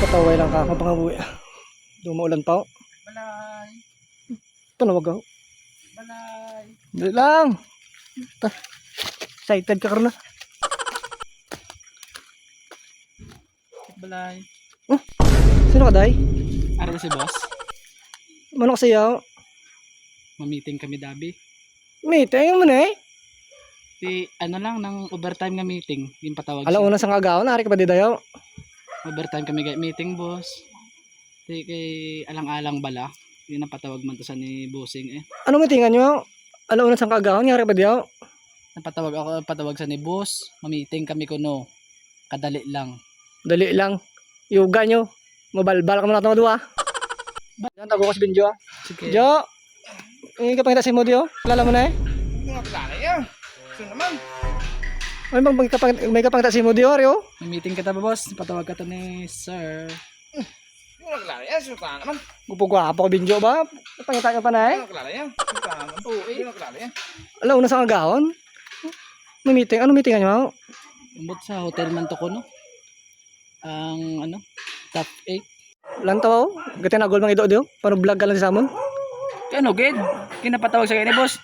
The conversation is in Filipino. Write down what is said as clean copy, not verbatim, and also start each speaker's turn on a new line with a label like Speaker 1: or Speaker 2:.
Speaker 1: Pataway lang ka ako pangabuhi. Dumaulan pa ako.
Speaker 2: Balay.
Speaker 1: Tanawag ako.
Speaker 2: Balay.
Speaker 1: Dali lang. Excited ka karon na.
Speaker 2: Balay.
Speaker 1: Sino ka day?
Speaker 2: Ari si boss.
Speaker 1: Mano ka sayaw?
Speaker 2: Mamiting kami dabi.
Speaker 1: Meeting mo na eh.
Speaker 2: Si ano lang ng overtime nga meeting. Yung patawag
Speaker 1: Alam una sa kagaw, nari ka ba di dayaw?
Speaker 2: Overtime kami meeting boss. Di kay alang-alang bala. Yun ang patawag man to sa ni bossing eh.
Speaker 1: Anong meetingan nyo? Alam una sa kagaw, nari ba diyaw?
Speaker 2: Napatawag ako patawag sa ni boss. Mamiting kami kuno. Kadali lang.
Speaker 1: Dali lang. Yoga nyo. Mabalbal ka muna ito madua. Yan, tago ka sa binjo ah.
Speaker 2: Sige.
Speaker 1: Jo! Hindi ka pangita si Moody oh. Kilala mo na eh.
Speaker 3: Mga klaro yan. So naman.
Speaker 1: Ano bang may kapangita si Moody oh, Rio?
Speaker 2: May meeting kita ba boss? Patawag ka to ni sir.
Speaker 3: Mga klaro yan. So naman.
Speaker 1: Gupugwapo ko binjo ba? Pangita ka pa na eh.
Speaker 3: Mga klaro yan. So naman. Oo eh. Mga klaro yan.
Speaker 1: Alam una sa kagawon. May meeting. Anong meetingan nyo?
Speaker 2: Umbot sa hotel man to ko no. Ang ano? Top 8.
Speaker 1: Lantaw oh. Gati na gol mang ido dio. Paano vlog ka lang sa amon?
Speaker 2: Kano gid? Kinapatawag sa kanya boss.